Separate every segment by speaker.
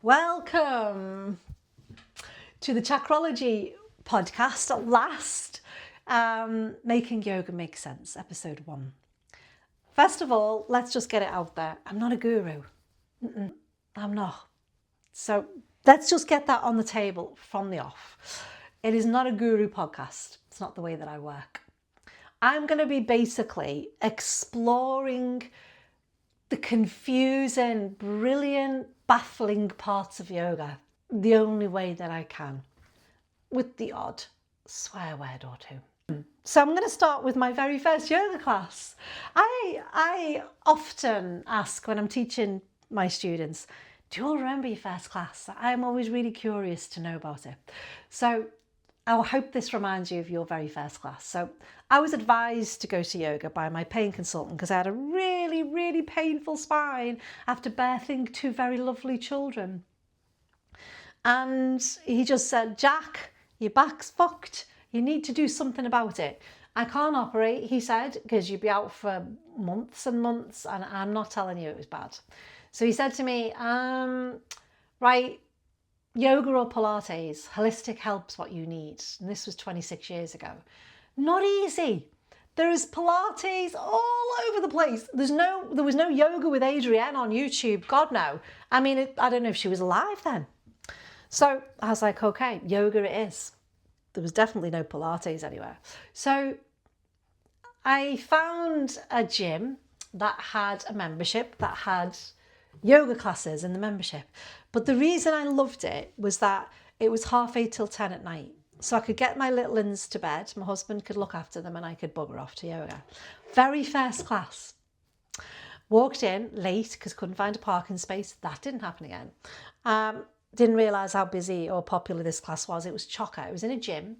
Speaker 1: Welcome to the Chakrology Podcast at last. Making Yoga Make Sense, episode 1. First of all, let's just get it out there. I'm not a guru. I'm not. So let's just get that on the table from the off. It is not a guru podcast. It's not the way that I work. I'm going to be basically exploring the confusing, brilliant, baffling parts of yoga the only way that I can, with the odd swear word or two. So I'm going to start with my very first yoga class. I often ask when I'm teaching my students, do you all remember your first class? I'm always really curious to know about it. So I hope this reminds you of your very first class. So I was advised to go to yoga by my pain consultant because I had a really, really painful spine after birthing 2 very lovely children. And he just said, Jack, your back's fucked. You need to do something about it. I can't operate, he said, because you'd be out for months and months, and I'm not telling you it was bad. So he said to me, right, yoga or Pilates, holistic help's what you need. And this was 26 years ago. Not easy. There is Pilates all over the place. There was no yoga with Adrienne on YouTube. God, no. I mean, I don't know if she was alive then. So I was like, okay, yoga it is. There was definitely no Pilates anywhere. So I found a gym that had a membership, that had yoga classes in the membership. But the reason I loved it was that it was 8:30 till 10 at night. So I could get my little ones to bed, my husband could look after them, and I could bugger off to yoga. Very first class. Walked in late because couldn't find a parking space. That didn't happen again. Didn't realise how busy or popular this class was. It was chocker. It was in a gym.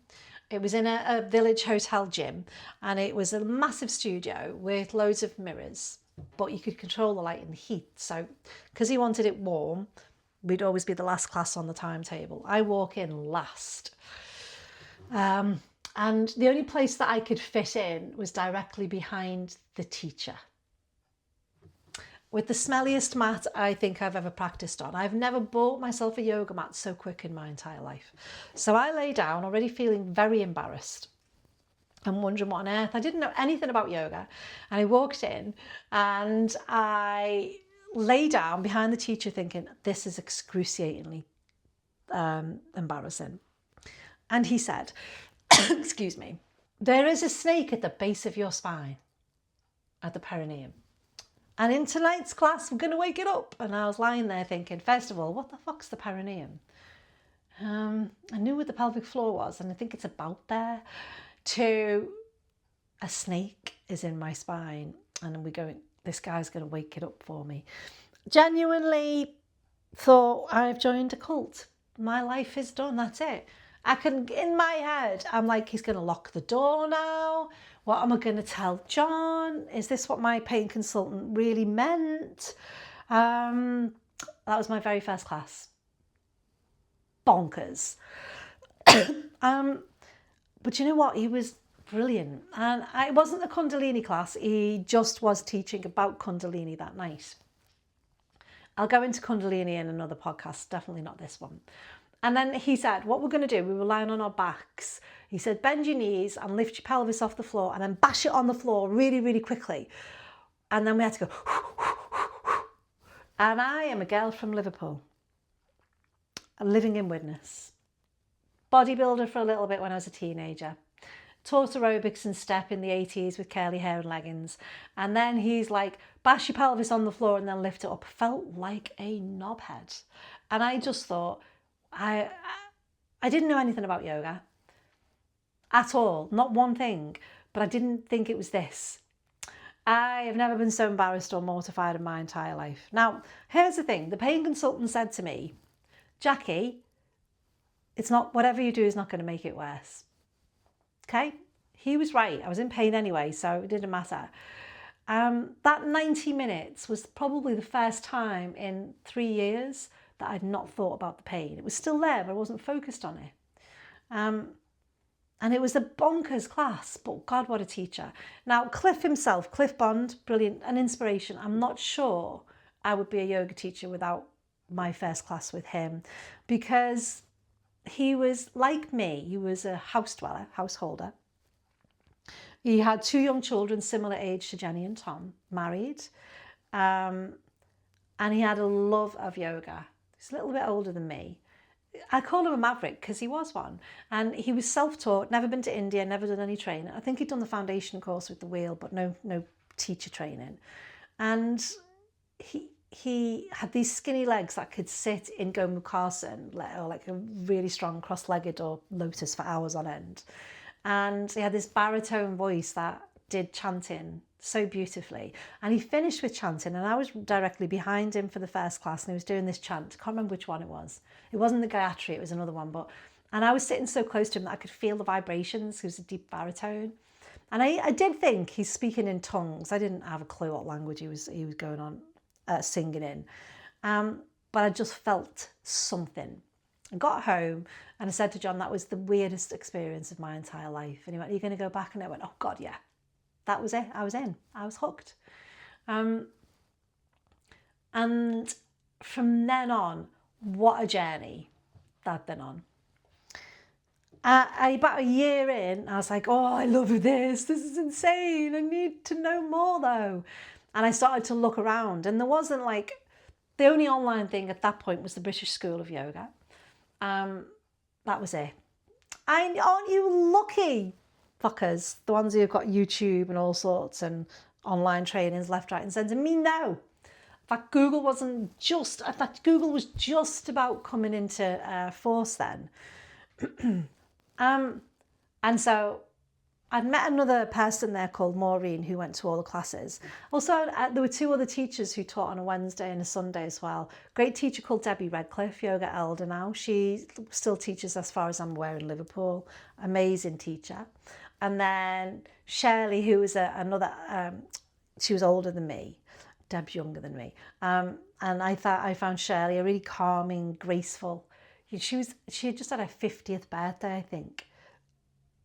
Speaker 1: It was in a village hotel gym, and it was a massive studio with loads of mirrors, but you could control the light and the heat. So because he wanted it warm, we'd always be the last class on the timetable. I walk in last. And the only place that I could fit in was directly behind the teacher, with the smelliest mat I think I've ever practiced on. I've never bought myself a yoga mat so quick in my entire life. So I lay down already feeling very embarrassed. I'm wondering what on earth. I didn't know anything about yoga. And I walked in and I lay down behind the teacher thinking, this is excruciatingly embarrassing. And he said, excuse me, there is a snake at the base of your spine, at the perineum. And in tonight's class, we're going to wake it up. And I was lying there thinking, first of all, what the fuck's the perineum? I knew where the pelvic floor was, and I think it's about there. To a snake is in my spine, and this guy's going to wake it up for me. Genuinely thought, I've joined a cult. My life is done. That's it. In my head, I'm like, he's going to lock the door now. What am I going to tell John? Is this what my pain consultant really meant? That was my very first class. Bonkers. But you know what? He was brilliant. And it wasn't a Kundalini class. He just was teaching about Kundalini that night. I'll go into Kundalini in another podcast. Definitely not this one. And then he said, what we're going to do, we were lying on our backs. He said, bend your knees and lift your pelvis off the floor and then bash it on the floor really, really quickly. And then we had to go. And I am a girl from Liverpool. I'm living in Widnes. Bodybuilder for a little bit when I was a teenager. Taught aerobics and step in the 80s with curly hair and leggings. And then he's like, bash your pelvis on the floor and then lift it up. Felt like a knobhead. And I just thought, I didn't know anything about yoga at all, not one thing, but I didn't think it was this. I have never been so embarrassed or mortified in my entire life. Now, here's the thing. The pain consultant said to me, Jackie, whatever you do is not going to make it worse. Okay? He was right. I was in pain anyway, so it didn't matter. That 90 minutes was probably the first time in 3 years that I'd not thought about the pain. It was still there, but I wasn't focused on it. And it was a bonkers class, but God, what a teacher. Now, Cliff himself, Cliff Bond, brilliant, an inspiration. I'm not sure I would be a yoga teacher without my first class with him, because he was like me. He was a householder. He had 2 young children, similar age to Jenny and Tom, married. And he had a love of yoga. He's a little bit older than me. I call him a maverick because he was one. And he was self-taught, never been to India, never done any training. I think he'd done the foundation course with the wheel, but no teacher training. And he had these skinny legs that could sit in Gomukhasana, or like a really strong cross-legged or lotus for hours on end. And he had this baritone voice that did chanting so beautifully. And he finished with chanting, and I was directly behind him for the first class, and he was doing this chant. I can't remember which one it was. It wasn't the Gayatri, it was another one. And I was sitting so close to him that I could feel the vibrations. He was a deep baritone. And I did think he's speaking in tongues. I didn't have a clue what language he was going on singing in. But I just felt something. I got home and I said to John, that was the weirdest experience of my entire life. And he went, are you going to go back? And I went, oh God, yeah. That was it. I was in. I was hooked. And from then on, what a journey that I'd been on. About a year in, I was like, oh, I love this. This is insane. I need to know more though. And I started to look around, and there wasn't like, the only online thing at that point was the British School of Yoga. That was it. Aren't you lucky, fuckers? The ones who've got YouTube and all sorts and online trainings left, right and centre. Me, no. In fact, Google was just about coming into force then. And so I'd met another person there called Maureen who went to all the classes. Also, there were 2 other teachers who taught on a Wednesday and a Sunday as well. Great teacher called Debbie Redcliffe, yoga elder now. She still teaches, as far as I'm aware, in Liverpool. Amazing teacher. And then Shirley, who was another, she was older than me. Deb's younger than me. And I found Shirley a really calming, graceful. She had just had her 50th birthday, I think.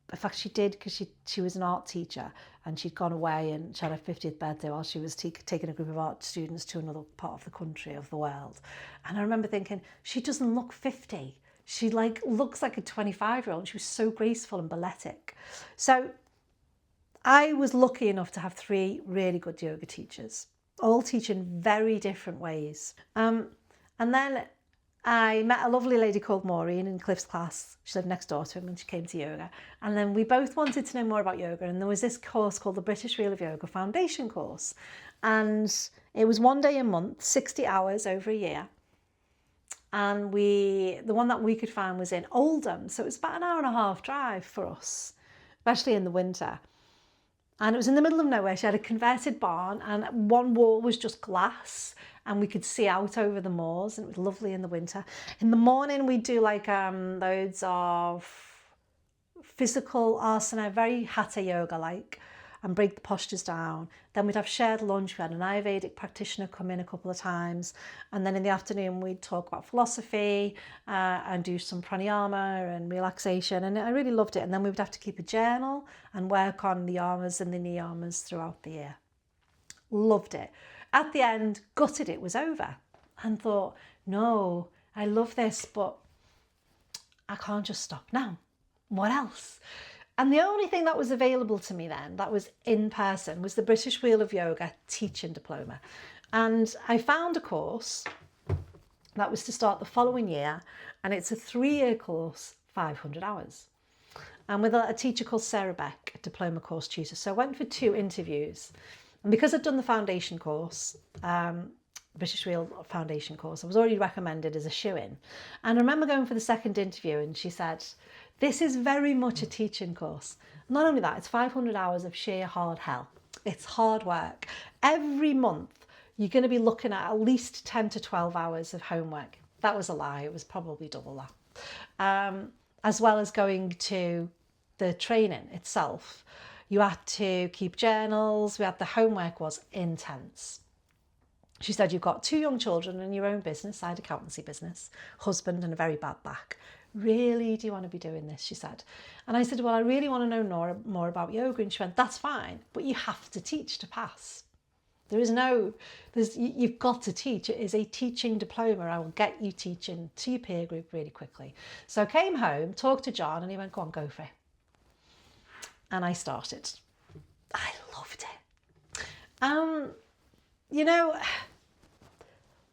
Speaker 1: In fact, she did, because she was an art teacher, and she'd gone away and she had her 50th birthday while she was taking a group of art students to another part of the country, of the world. And I remember thinking, she doesn't look 50. She looks like a 25-year-old. She was so graceful and balletic. So I was lucky enough to have 3 really good yoga teachers, all teaching very different ways. And then I met a lovely lady called Maureen in Cliff's class. She lived next door to him and she came to yoga. And then we both wanted to know more about yoga. And there was this course called the British Wheel of Yoga Foundation course. And it was 1 day a month, 60 hours over a year. And the one that we could find was in Oldham. So it was about an hour and a half drive for us, especially in the winter. And it was in the middle of nowhere. She had a converted barn and one wall was just glass. And we could see out over the moors, and it was lovely in the winter. In the morning, we'd do loads of physical asana, very hatha yoga and break the postures down. Then we'd have shared lunch. We had an Ayurvedic practitioner come in a couple of times. And then in the afternoon, we'd talk about philosophy and do some pranayama and relaxation. And I really loved it. And then we would have to keep a journal and work on the yamas and the niyamas throughout the year. Loved it. At the end, gutted it was over and thought, no, I love this, but I can't just stop now. What else? And the only thing that was available to me then, that was in person, was the British Wheel of Yoga teaching diploma. And I found a course that was to start the following year, and it's a 3-year course, 500 hours. And with a teacher called Sarah Beck, a diploma course tutor. So I went for 2 interviews. And because I'd done the foundation course, British Wheel Foundation course, I was already recommended as a shoo-in. And I remember going for the second interview and she said, this is very much a teaching course. Not only that, it's 500 hours of sheer hard hell. It's hard work. Every month, you're going to be looking at least 10 to 12 hours of homework. That was a lie. It was probably double that. As well as going to the training itself. You had to keep journals. The homework was intense. She said, you've got 2 young children and your own business, side accountancy business, husband and a very bad back. Really, do you want to be doing this? She said. And I said, well, I really want to know more about yoga. And she went, that's fine, but you have to teach to pass. You've got to teach. It is a teaching diploma. I will get you teaching to your peer group really quickly. So I came home, talked to John, and he went, go on, go for it. And I started. I loved it. You know,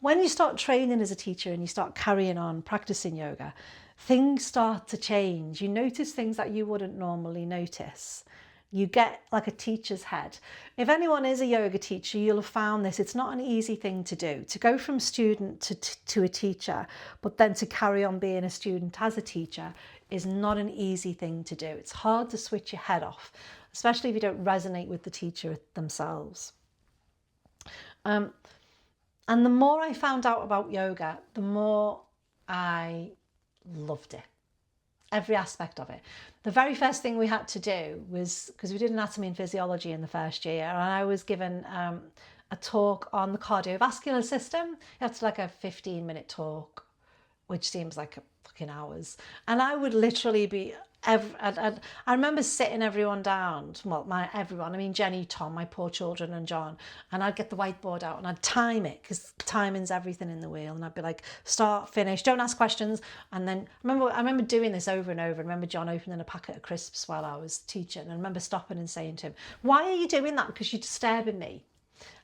Speaker 1: when you start training as a teacher and you start carrying on practicing yoga, things start to change. You notice things that you wouldn't normally notice. You get like a teacher's head. If anyone is a yoga teacher, you'll have found this. It's not an easy thing to do, to go from student to a teacher, but then to carry on being a student as a teacher is not an easy thing to do. It's hard to switch your head off, especially if you don't resonate with the teacher themselves. And the more I found out about yoga, the more I loved it. Every aspect of it. The very first thing we had to do was, because we did anatomy and physiology in the first year, and I was given a talk on the cardiovascular system. You had to like a 15-minute talk, which seems like fucking hours. And I would literally be, I remember sitting everyone down, well, everyone, I mean Jenny, Tom, my poor children and John, and I'd get the whiteboard out and I'd time it, because timing's everything in the wheel, and I'd be like, start, finish, don't ask questions. And then I remember doing this over and over. I remember John opening a packet of crisps while I was teaching, and I remember stopping and saying to him, why are you doing that? Because you're disturbing me.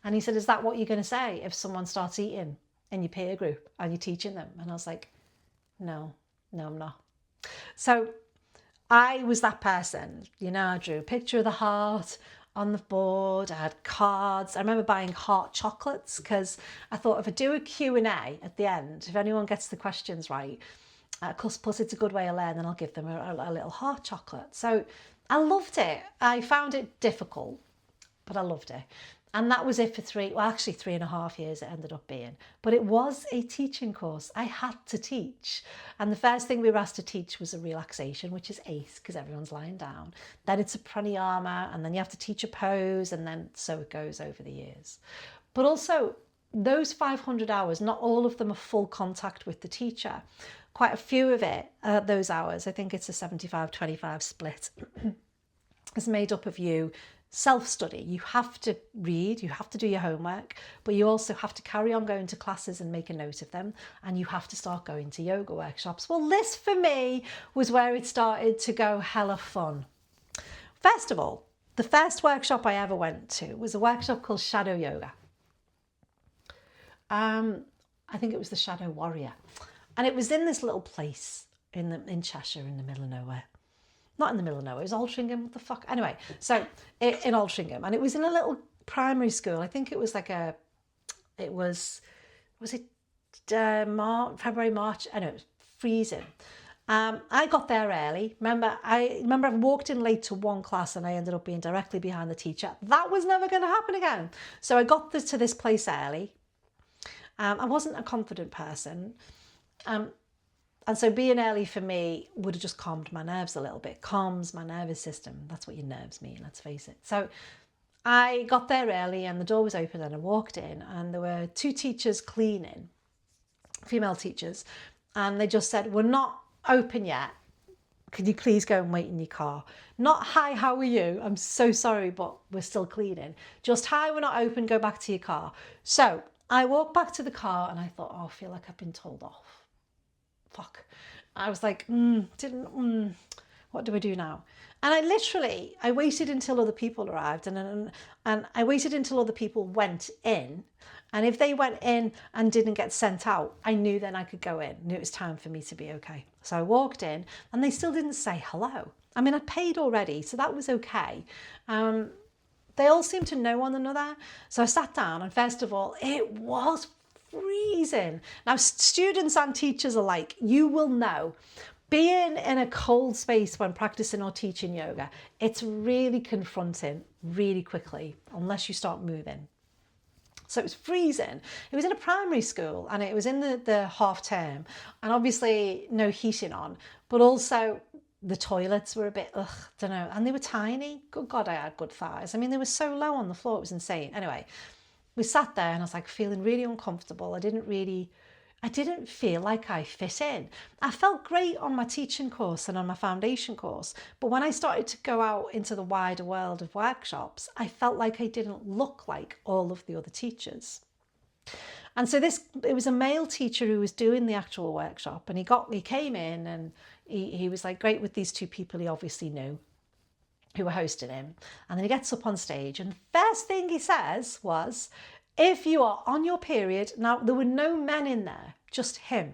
Speaker 1: And he said, is that what you're going to say if someone starts eating in your peer group and you're teaching them? And I was like, no, I'm not. So I was that person, you know. I drew a picture of the heart on the board. I had cards. I remember buying heart chocolates, because I thought if I do a Q&A at the end, if anyone gets the questions right, plus it's a good way of learning, I'll give them a little heart chocolate. So I loved it. I found it difficult, but I loved it. And that was it for 3.5 years it ended up being. But it was a teaching course. I had to teach. And the first thing we were asked to teach was a relaxation, which is ACE, because everyone's lying down. Then it's a pranayama, and then you have to teach a pose, and then so it goes over the years. But also, those 500 hours, not all of them are full contact with the teacher. Quite a few of it, those hours, I think it's a 75-25 split, is made up of you self-study. You have to read, you have to do your homework, but you also have to carry on going to classes and make a note of them, and you have to start going to yoga workshops. Well, this for me was where it started to go hella fun. First of all, the first workshop I ever went to was a workshop called Shadow Yoga. I think it was the Shadow Warrior, and it was in this little place in Cheshire, in the middle of nowhere. Not in the middle of nowhere, it was Altrincham, what the fuck? Anyway, so in Altrincham, and it was in a little primary school. I think it was like February, March? I know, it was freezing. I got there early. I remember I walked in late to one class and I ended up being directly behind the teacher. That was never going to happen again. So I got to this place early. I wasn't a confident person. And so being early for me would have just calmed my nerves a little bit. Calms my nervous system. That's what your nerves mean, let's face it. So I got there early and the door was open and I walked in and there were two teachers cleaning, female teachers, and they just said, we're not open yet. Could you please go and wait in your car? Not, hi, how are you? I'm so sorry, but we're still cleaning. Just, hi, we're not open, go back to your car. So I walked back to the car and I thought, I feel like I've been told off. Fuck. I was like, what do I do now? And I waited until other people arrived and I waited until other people went in. And if they went in and didn't get sent out, I knew then I could go in. I knew it was time for me to be okay. So I walked in and they still didn't say hello. I mean, I paid already, so that was okay. They all seemed to know one another. So I sat down and first of all, it was freezing. Now, students and teachers alike, you will know, being in a cold space when practicing or teaching yoga, it's really confronting really quickly, unless you start moving. So it was freezing. It was in a primary school and it was in the half term, and obviously no heating on, but also the toilets were a bit, don't know, and they were tiny. Good God, I had good thighs. I mean, they were so low on the floor, it was insane. Anyway, we sat there and I was like feeling really uncomfortable. I didn't feel like I fit in. I felt great on my teaching course and on my foundation course, but when I started to go out into the wider world of workshops, I felt like I didn't look like all of the other teachers. And so it was a male teacher who was doing the actual workshop, and he came in and he was like great with these two people he obviously knew who were hosting him. And then he gets up on stage, and the first thing he says was, if you are on your period, now there were no men in there, just him.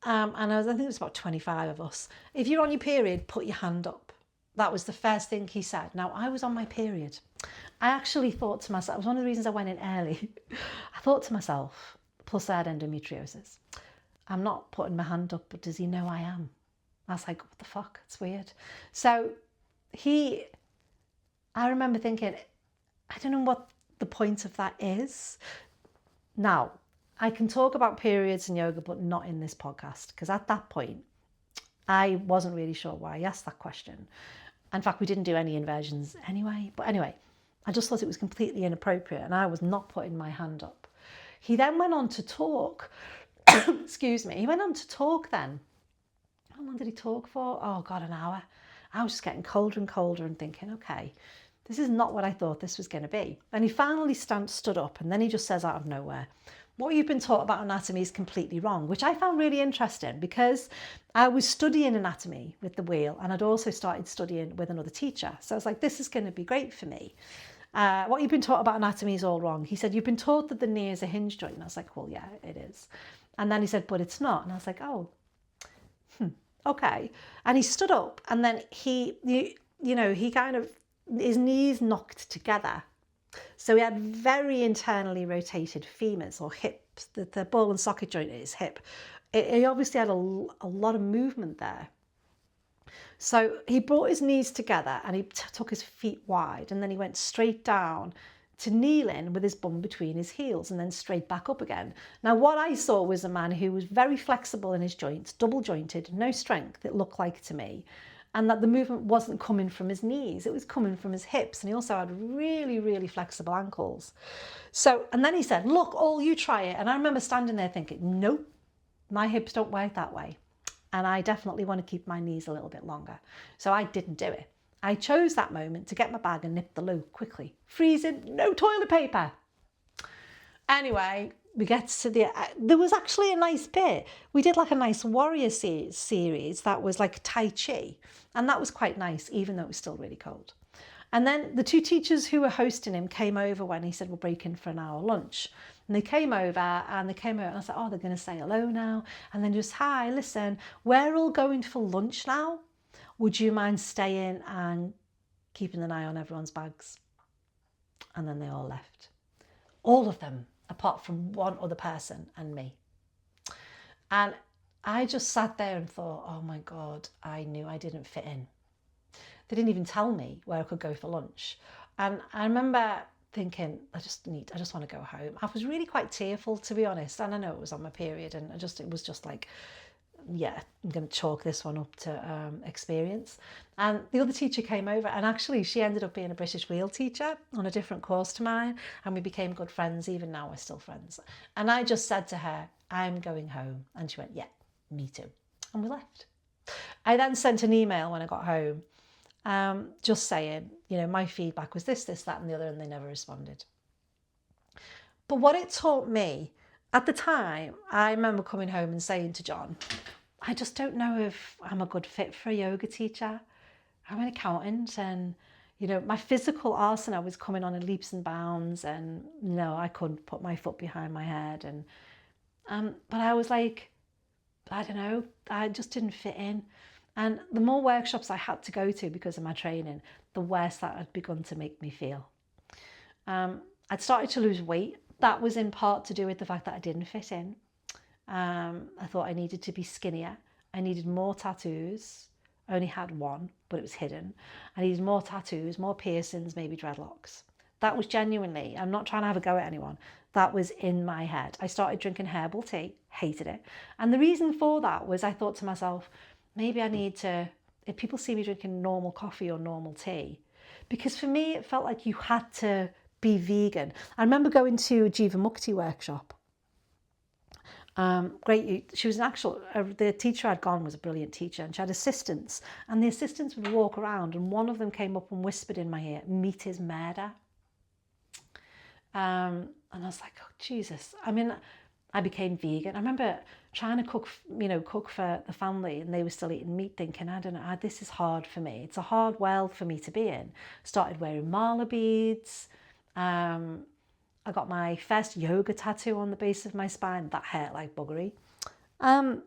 Speaker 1: And I think it was about 25 of us. If you're on your period, put your hand up. That was the first thing he said. Now, I was on my period. I actually thought to myself, it was one of the reasons I went in early. I thought to myself, plus I had endometriosis, I'm not putting my hand up, but does he know I am? I was like, what the fuck? It's weird. So I remember thinking, I don't know what the point of that is. Now, I can talk about periods and yoga, but not in this podcast, because at that point, I wasn't really sure why I asked that question. In fact, we didn't do any inversions anyway. But anyway, I just thought it was completely inappropriate, and I was not putting my hand up. He then went on to talk. Excuse me. He went on to talk then. How long did he talk for? Oh, God, an hour. I was just getting colder and colder and thinking, okay, this is not what I thought this was going to be. And he finally stood up, and then he just says out of nowhere, what you've been taught about anatomy is completely wrong, which I found really interesting because I was studying anatomy with the wheel, and I'd also started studying with another teacher. So I was like, this is going to be great for me. What you've been taught about anatomy is all wrong. He said, you've been taught that the knee is a hinge joint. And I was like, well, yeah, it is. And then he said, but it's not. And I was like, oh, okay. And he stood up, and then he kind of, his knees knocked together. So he had very internally rotated femurs or hips. The ball and socket joint at his hip. He obviously had a lot of movement there. So he brought his knees together, and he took his feet wide, and then he went straight down to kneeling with his bum between his heels, and then straight back up again. Now, what I saw was a man who was very flexible in his joints, double jointed, no strength, it looked like to me. And that the movement wasn't coming from his knees, it was coming from his hips. And he also had really, really flexible ankles. So, and then he said, look, all you try it. And I remember standing there thinking, nope, my hips don't work that way. And I definitely want to keep my knees a little bit longer. So I didn't do it. I chose that moment to get my bag and nip the loo quickly. Freezing, no toilet paper. Anyway, we get to there was actually a nice bit. We did like a nice warrior series that was like Tai Chi. And that was quite nice, even though it was still really cold. And then the two teachers who were hosting him came over when he said, we're breaking for an hour lunch. And they came over and I was like, oh, they're going to say hello now. And then just, hi, listen, we're all going for lunch now. Would you mind staying and keeping an eye on everyone's bags? And then they all left. All of them, apart from one other person and me. And I just sat there and thought, oh my God, I knew I didn't fit in. They didn't even tell me where I could go for lunch. And I remember thinking, I just want to go home. I was really quite tearful, to be honest. And I know it was on my period, and it was just like, yeah, I'm going to chalk this one up to experience. And the other teacher came over, and actually she ended up being a British wheel teacher on a different course to mine. And we became good friends. Even now we're still friends. And I just said to her, I'm going home. And she went, yeah, me too. And we left. I then sent an email when I got home, just saying, my feedback was this, that, and the other, and they never responded. But what it taught me, at the time, I remember coming home and saying to John, I just don't know if I'm a good fit for a yoga teacher. I'm an accountant, and, my physical arsenal was coming on in leaps and bounds, and no, I couldn't put my foot behind my head. And but I was like, I don't know, I just didn't fit in. And the more workshops I had to go to because of my training, the worse that had begun to make me feel. I'd started to lose weight. That was in part to do with the fact that I didn't fit in. I thought I needed to be skinnier. I needed more tattoos. I only had one, but it was hidden. I needed more tattoos, more piercings, maybe dreadlocks. That was genuinely, I'm not trying to have a go at anyone, that was in my head. I started drinking herbal tea, hated it. And the reason for that was I thought to myself, maybe I need to, if people see me drinking normal coffee or normal tea, because for me, it felt like you had to be vegan. I remember going to a Jiva Mukti workshop, Great. She was an actual, the teacher I'd gone was a brilliant teacher, and she had assistants, and the assistants would walk around, and one of them came up and whispered in my ear, "Meat is murder." And I was like, oh, Jesus. I mean, I became vegan. I remember trying to cook for the family, and they were still eating meat, thinking, I don't know, this is hard for me. It's a hard world for me to be in. Started wearing mala beads. I got my first yoga tattoo on the base of my spine. That hurt like buggery. I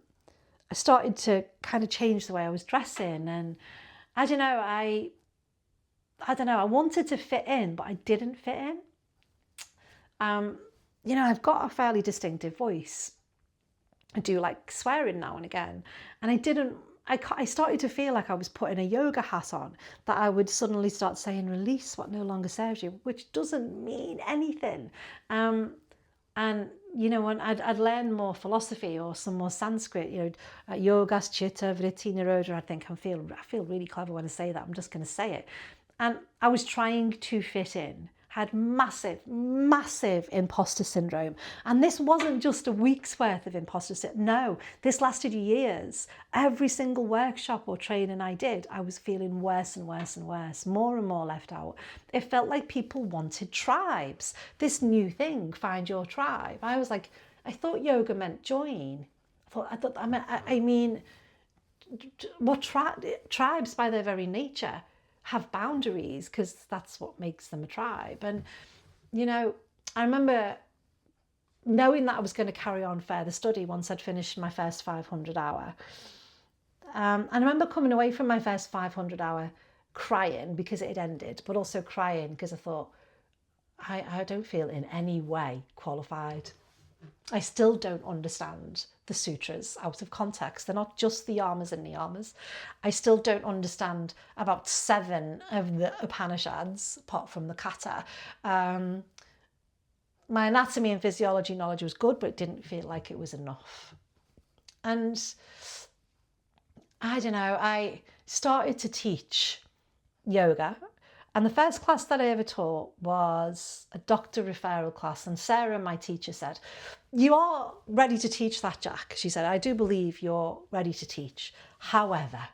Speaker 1: started to kind of change the way I was dressing, and I don't know, I wanted to fit in, but I didn't fit in. I've got a fairly distinctive voice. I do like swearing now and again, and I started to feel like I was putting a yoga hat on, that I would suddenly start saying, release what no longer serves you, which doesn't mean anything. And when I'd learn more philosophy or some more Sanskrit, yogas, chitta, vritti, nirodha, I feel really clever when I say that. I'm just going to say it. And I was trying to fit in, had massive imposter syndrome. And this wasn't just a week's worth of imposter syndrome. No, this lasted years. Every single workshop or training I did, I was feeling worse and worse and worse, more and more left out. It felt like people wanted tribes. This new thing, find your tribe. I was like, I thought yoga meant join. I mean, what tribes by their very nature have boundaries, because that's what makes them a tribe. And I remember knowing that I was going to carry on further study once I'd finished my first 500 hour. And I remember coming away from my first 500 hour crying because it had ended, but also crying because I thought, I don't feel in any way qualified. I still don't understand the sutras out of context. They're not just the yamas and niyamas. I still don't understand about 7 of the Upanishads, apart from the kata. My anatomy and physiology knowledge was good, but it didn't feel like it was enough. And I don't know, I started to teach yoga. And the first class that I ever taught was a doctor referral class. And Sarah, my teacher, said, "You are ready to teach that, Jack." She said, "I do believe you're ready to teach. However,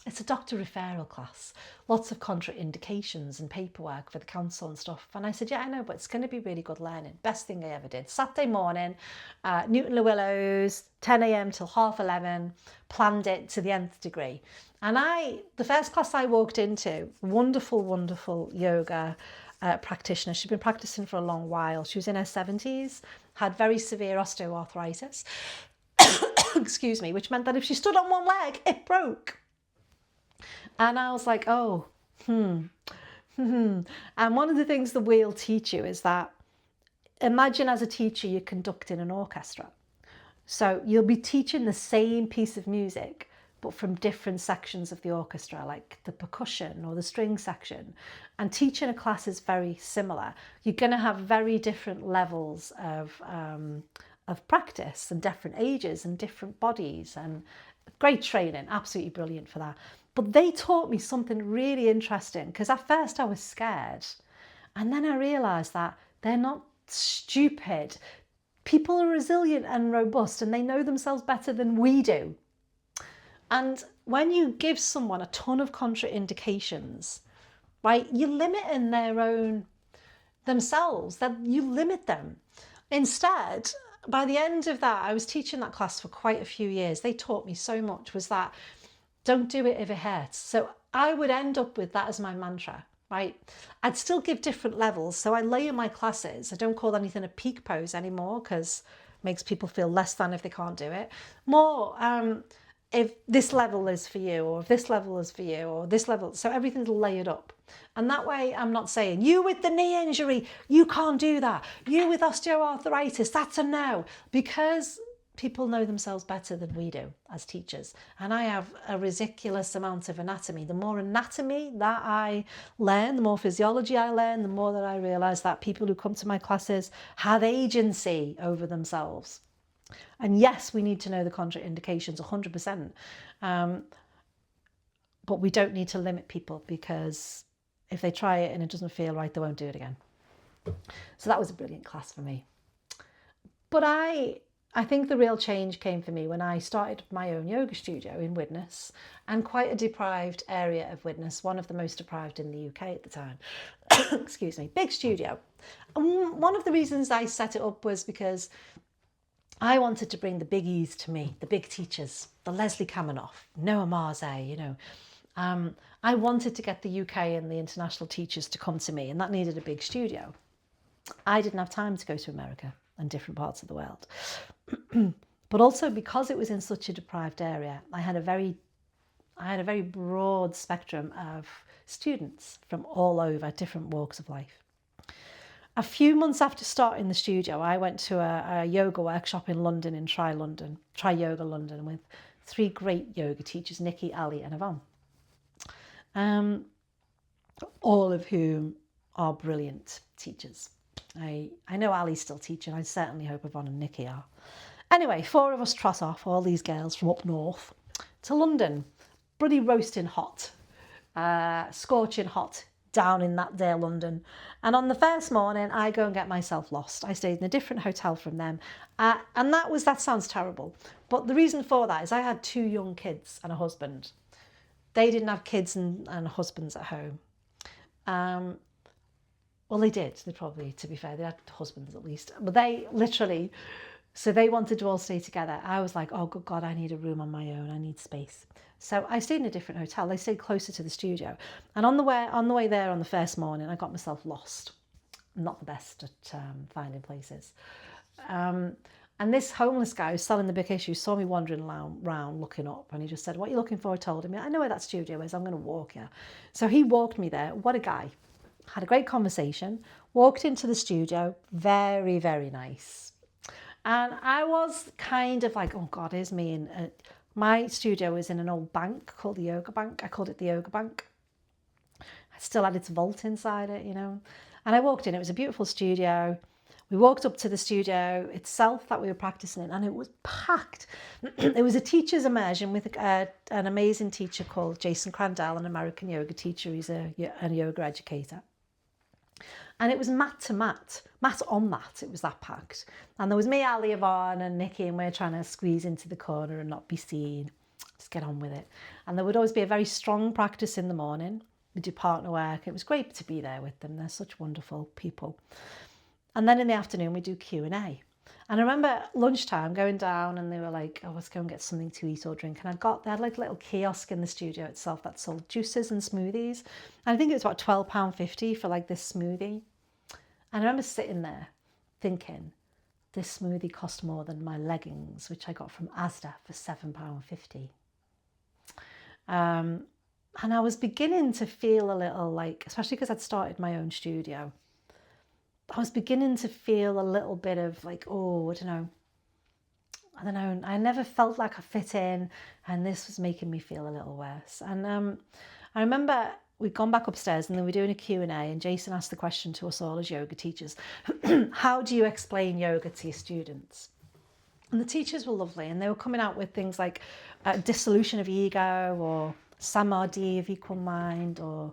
Speaker 1: it's a doctor referral class. Lots of contraindications and paperwork for the council and stuff." And I said, "Yeah, I know, but it's going to be really good learning. Best thing I ever did." Saturday morning, Newton Le Willows, 10 a.m. till 11:30, planned it to the nth degree. And the first class I walked into, wonderful yoga practitioner. She'd been practicing for a long while. She was in her 70s, had very severe osteoarthritis, excuse me, which meant that if she stood on one leg, it broke. And I was like, And one of the things that we'll teach you is that, imagine as a teacher, you're conducting an orchestra. So you'll be teaching the same piece of music, but from different sections of the orchestra, like the percussion or the string section. And teaching a class is very similar. You're going to have very different levels of practice and different ages and different bodies, and great training, absolutely brilliant for that. But they taught me something really interesting, because at first I was scared. And then I realised that they're not stupid. People are resilient and robust, and they know themselves better than we do. And when you give someone a ton of contraindications, right, you're limiting themselves, that you limit them. Instead, by the end of that, I was teaching that class for quite a few years. They taught me so much, was that don't do it if it hurts. So I would end up with that as my mantra, right? I'd still give different levels. So I layer my classes. I don't call anything a peak pose anymore, because it makes people feel less than if they can't do it. More, if this level is for you, or if this level is for you, or this level. So everything's layered up. And that way I'm not saying, you with the knee injury, you can't do that. You with osteoarthritis, that's a no. Because people know themselves better than we do as teachers. And I have a ridiculous amount of anatomy. The more anatomy that I learn, the more physiology I learn, the more that I realise that people who come to my classes have agency over themselves. And yes, we need to know the contraindications 100%. But we don't need to limit people, because if they try it and it doesn't feel right, they won't do it again. So that was a brilliant class for me. But I I think the real change came for me when I started my own yoga studio in Widnes, and quite a deprived area of Widnes, one of the most deprived in the UK at the time. Excuse me, big studio. And one of the reasons I set it up was because I wanted to bring the biggies to me, the big teachers, the Leslie Kaminoff, Noah Marze, I wanted to get the UK and the international teachers to come to me, and that needed a big studio. I didn't have time to go to America and different parts of the world. But also because it was in such a deprived area, I had a very broad spectrum of students from all over, different walks of life. A few months after starting the studio, I went to a yoga workshop in London, in Try Yoga London, with 3 great yoga teachers, Nikki, Ali and Yvonne. All of whom are brilliant teachers. I know Ali's still teaching. I certainly hope Yvonne and Nikki are. Anyway, 4 of us trot off, all these girls from up north, to London. Bloody roasting hot, scorching hot, down in that day London. And on the first morning, I go and get myself lost. I stayed in a different hotel from them. And that sounds terrible. But the reason for that is I had 2 young kids and a husband. They didn't have kids and husbands at home. Well, they did. They probably, to be fair, they had husbands at least. But they literally, so they wanted to all stay together. I was like, oh, good God, I need a room on my own. I need space. So I stayed in a different hotel. They stayed closer to the studio. And on the way there on the first morning, I got myself lost. I'm not the best at finding places. And this homeless guy who's selling the big issue saw me wandering around looking up, and he just said, what are you looking for? I told him, I know where that studio is. I'm going to walk here. So he walked me there. What a guy. Had a great conversation, walked into the studio, very, very nice. And I was kind of like, oh God, here's me. My studio is in an old bank called the Yoga Bank. I called it the Yoga Bank. I still had its vault inside it, And I walked in, it was a beautiful studio. We walked up to the studio itself that we were practicing in, and it was packed. It was a teacher's immersion with an amazing teacher called Jason Crandell, an American yoga teacher. He's a yoga educator. And it was mat to mat on mat. It was that packed. And there was me, Ali, Yvonne and Nikki, and we were trying to squeeze into the corner and not be seen. Just get on with it. And there would always be a very strong practice in the morning. We do partner work. It was great to be there with them. They're such wonderful people. And then in the afternoon, we do Q&A. And I remember lunchtime going down, and they were like, oh, let's go and get something to eat or drink. And they had like a little kiosk in the studio itself that sold juices and smoothies. And I think it was about £12.50 for like this smoothie. And I remember sitting there thinking, this smoothie cost more than my leggings, which I got from Asda for £7.50. And I was beginning to feel a little like, especially because I'd started my own studio, I was beginning to feel a little bit of like, oh, I don't know. I never felt like I fit in, and this was making me feel a little worse. And I remember we'd gone back upstairs, and then we were doing a Q&A, and Jason asked the question to us all as yoga teachers, how do you explain yoga to your students? And the teachers were lovely, and they were coming out with things like dissolution of ego, or samadhi of equal mind, or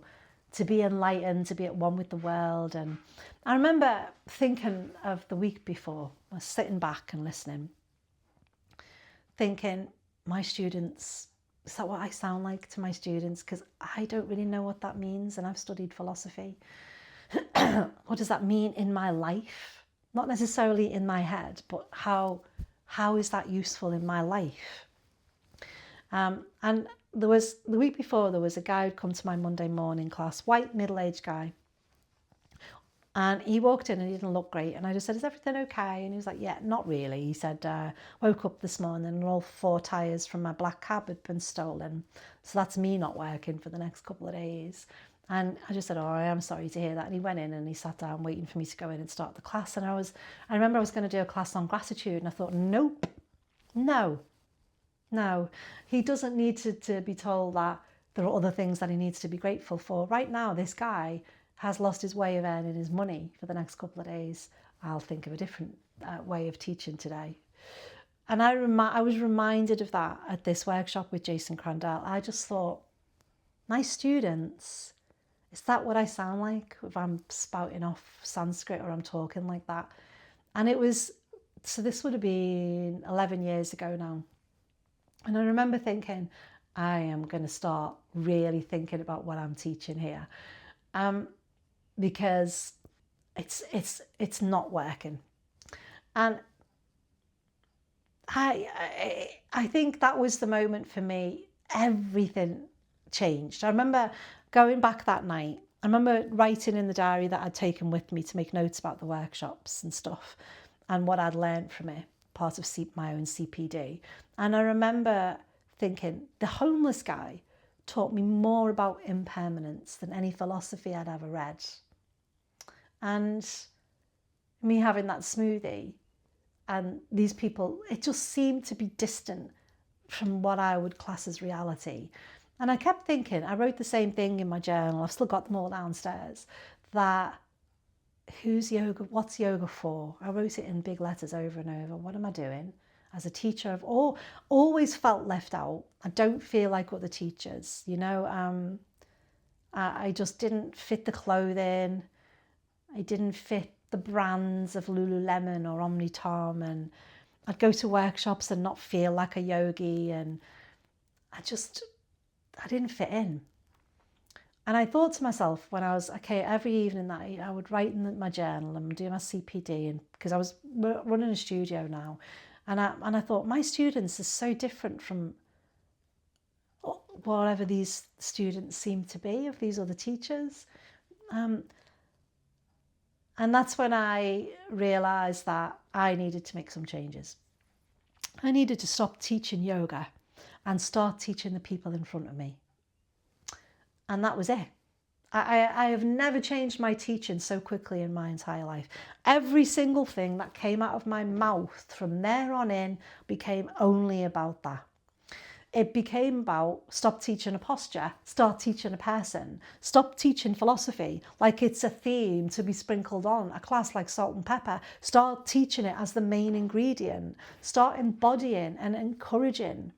Speaker 1: to be enlightened, to be at one with the world. And I remember thinking of the week before, I was sitting back and listening, thinking, my students, is that what I sound like to my students? Because I don't really know what that means, and I've studied philosophy. What does that mean in my life? Not necessarily in my head, but how is that useful in my life? And the week before, there was a guy who'd come to my Monday morning class, white, middle-aged guy. And he walked in and he didn't look great. And I just said, is everything okay? And he was like, yeah, not really. He said, woke up this morning and all 4 tyres from my black cab had been stolen. So that's me not working for the next couple of days. And I just said, oh, I am sorry to hear that. And he went in and he sat down waiting for me to go in and start the class. And I remember I was going to do a class on gratitude, and I thought, nope, no. He doesn't need to be told that there are other things that he needs to be grateful for. Right now, this guy has lost his way of earning his money for the next couple of days. I'll think of a different way of teaching today. And I was reminded of that at this workshop with Jason Crandell. I just thought, my students, is that what I sound like if I'm spouting off Sanskrit or I'm talking like that? And it was So this would have been 11 years ago now. And I remember thinking, I am going to start really thinking about what I'm teaching here, because it's not working. And I think that was the moment for me. Everything changed. I remember going back that night. I remember writing in the diary that I'd taken with me to make notes about the workshops and stuff and what I'd learned from it, part of my own CPD. And I remember thinking, the homeless guy taught me more about impermanence than any philosophy I'd ever read. And me having that smoothie and these people, it just seemed to be distant from what I would class as reality. And I kept thinking, I wrote the same thing in my journal, I've still got them all downstairs, that who's yoga, what's yoga for? I wrote it in big letters over and over. What am I doing? As a teacher, I've always felt left out. I don't feel like other teachers, you know. I just didn't fit the clothing. I didn't fit the brands of Lululemon or Omnitom, and I'd go to workshops and not feel like a yogi, and I didn't fit in. And I thought to myself when I was, every evening that I would write in my journal and do my CPD, and because I was running a studio now, and I thought, my students are so different from whatever these students seem to be of these other teachers. And that's when I realised that I needed to make some changes. I needed to stop teaching yoga and start teaching the people in front of me. And that was it. I have never changed my teaching so quickly in my entire life. Every single thing that came out of my mouth from there on in became only about that. It became about stop teaching a posture, start teaching a person, stop teaching philosophy like it's a theme to be sprinkled on a class like salt and pepper, start teaching it as the main ingredient, start embodying and encouraging.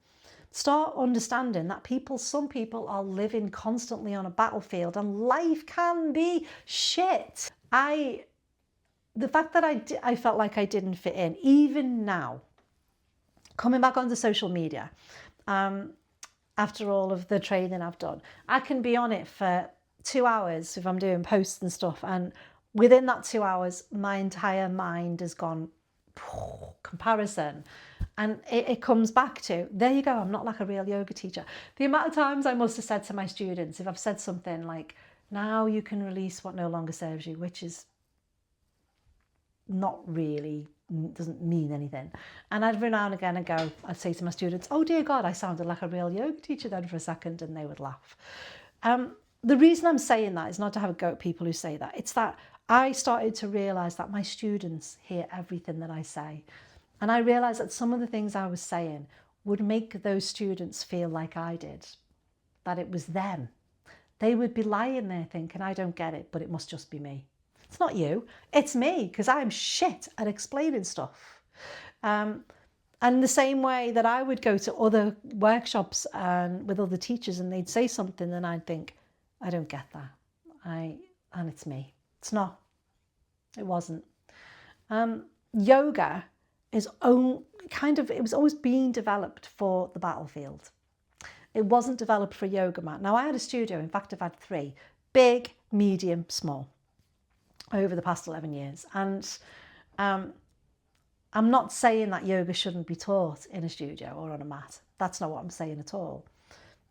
Speaker 1: Start understanding that some people are living constantly on a battlefield and life can be shit. The fact that I felt like I didn't fit in, even now, coming back onto social media, after all of the training I've done, I can be on it for 2 hours if I'm doing posts and stuff. And within that 2 hours, my entire mind has gone comparison. And it comes back to, there you go, I'm not like a real yoga teacher. The amount of times I must have said to my students, if I've said something like, now you can release what no longer serves you, which is not really, doesn't mean anything. And every now and again I'd say to my students, oh dear God, I sounded like a real yoga teacher then for a second, and they would laugh. The reason I'm saying that is not to have a go at people who say that. It's that I started to realise that my students hear everything that I say. And I realised that some of the things I was saying would make those students feel like I did, that it was them. They would be lying there thinking, I don't get it, but it must just be me. It's not you, it's me, because I'm shit at explaining stuff. And the same way that I would go to other workshops and with other teachers and they'd say something and I'd think, I don't get that. And it's me. It's not. It wasn't. Yoga is it was always being developed for the battlefield. It wasn't developed for a yoga mat. Now I had a studio, in fact I've had 3, big, medium, small, over the past 11 years. And I'm not saying that yoga shouldn't be taught in a studio or on a mat. That's not what I'm saying at all.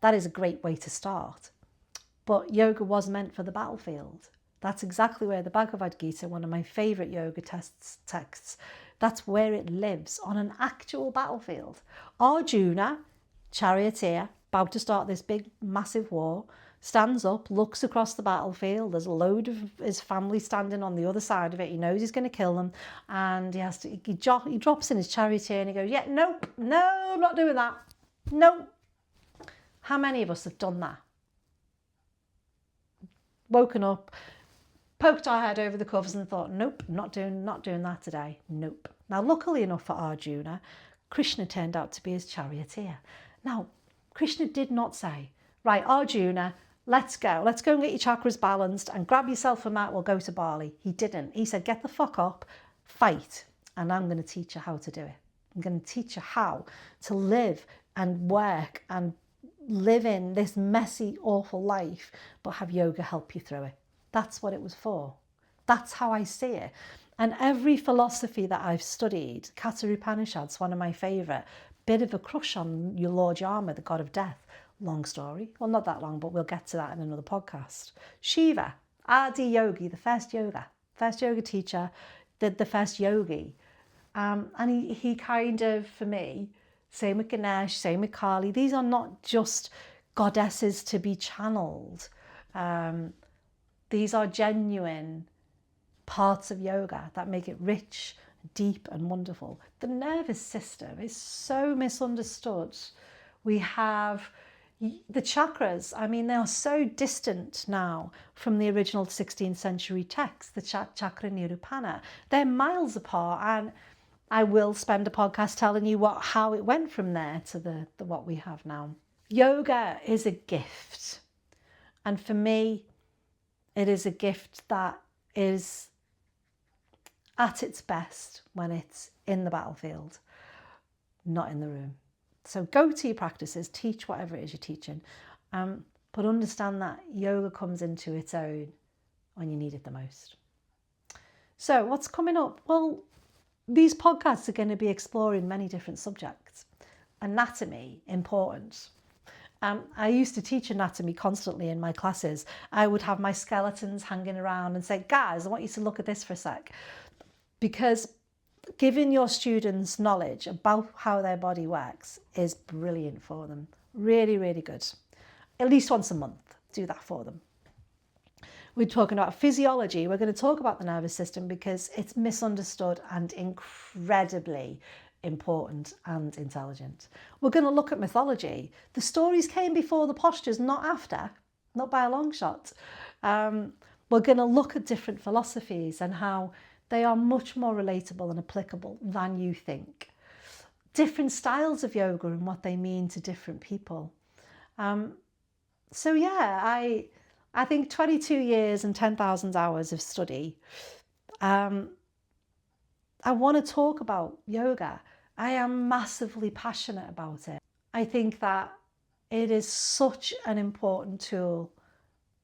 Speaker 1: That is a great way to start. But yoga was meant for the battlefield. That's exactly where the Bhagavad Gita, one of my favourite yoga texts, that's where it lives, on an actual battlefield. Arjuna, charioteer, about to start this big, massive war, stands up, looks across the battlefield. There's a load of his family standing on the other side of it. He knows he's going to kill them. And he drops in his charioteer and he goes, yeah, no, I'm not doing that. No. How many of us have done that? Woken up, poked our head over the covers and thought, nope, not doing that today. Nope. Now, luckily enough for Arjuna, Krishna turned out to be his charioteer. Now, Krishna did not say, right, Arjuna, let's go and get your chakras balanced and grab yourself a mat, we'll go to Bali. He didn't. He said, get the fuck up, fight. and I'm going to teach you how to do it. I'm going to teach you how to live and work and live in this messy, awful life, but have yoga help you through it. That's what it was for. That's how I see it. And every philosophy that I've studied, Katha Upanishad's one of my favourite, bit of a crush on your Lord Yama, the god of death. Long story. Well, not that long, but we'll get to that in another podcast. Shiva, Adi Yogi, the first yoga teacher, the first yogi. And he kind of, for me, same with Ganesh, same with Kali, these are not just goddesses to be channeled. These are genuine parts of yoga that make it rich, deep and wonderful. The nervous system is so misunderstood. We have the chakras. I mean, they are so distant now from the original 16th century text, the Chakra Nirupana. They're miles apart, and I will spend a podcast telling you how it went from there to the what we have now. Yoga is a gift. And for me, it is a gift that is at its best when it's in the battlefield, not in the room. So go to your practices, teach whatever it is you're teaching, but understand that yoga comes into its own when you need it the most. So what's coming up? Well, these podcasts are going to be exploring many different subjects. Anatomy, important. I used to teach anatomy constantly in my classes. I would have my skeletons hanging around and say, guys, I want you to look at this for a sec. Because giving your students knowledge about how their body works is brilliant for them. Really, really good. At least once a month, do that for them. We're talking about physiology. We're going to talk about the nervous system because it's misunderstood and incredibly important and intelligent. We're going to look at mythology. The stories came before the postures, not after, not by a long shot. We're going to look at different philosophies and how they are much more relatable and applicable than you think. Different styles of yoga and what they mean to different people. So yeah, I think 22 years and 10,000 hours of study. I want to talk about yoga. I am massively passionate about it. I think that it is such an important tool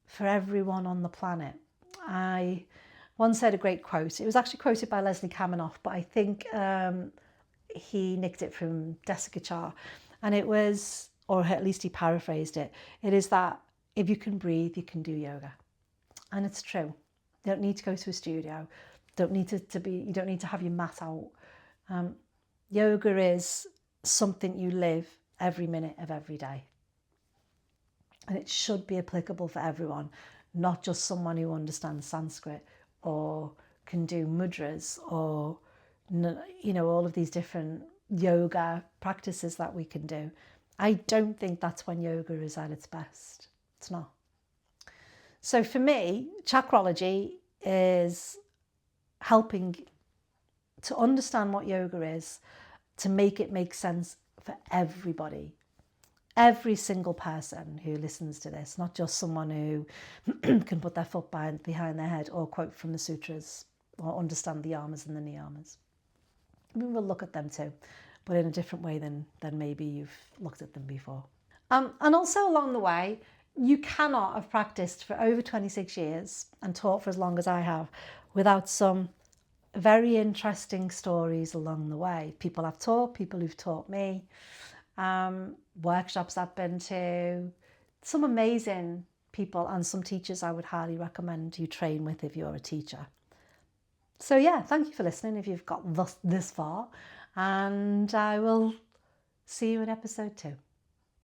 Speaker 1: for everyone on the planet. I once said a great quote. It was actually quoted by Leslie Kaminoff, but I think he nicked it from Desikachar. And it was, or at least he paraphrased it, it is that if you can breathe, you can do yoga. And it's true. You don't need to go to a studio. You don't need to have your mat out. Yoga is something you live every minute of every day. And it should be applicable for everyone, not just someone who understands Sanskrit or can do mudras or, all of these different yoga practices that we can do. I don't think that's when yoga is at its best. It's not. So for me, Chakrology is helping to understand what yoga is, to make it make sense for everybody. Every single person who listens to this, not just someone who can put their foot behind their head or quote from the sutras or understand the yamas and the niyamas. I mean, we'll look at them too, but in a different way than maybe you've looked at them before. And also along the way, you cannot have practiced for over 26 years and taught for as long as I have without some very interesting stories along the way. People I've taught, people who've taught me, workshops I've been to, some amazing people and some teachers I would highly recommend you train with if you're a teacher. So yeah, thank you for listening if you've got this far, and I will see you in episode 2.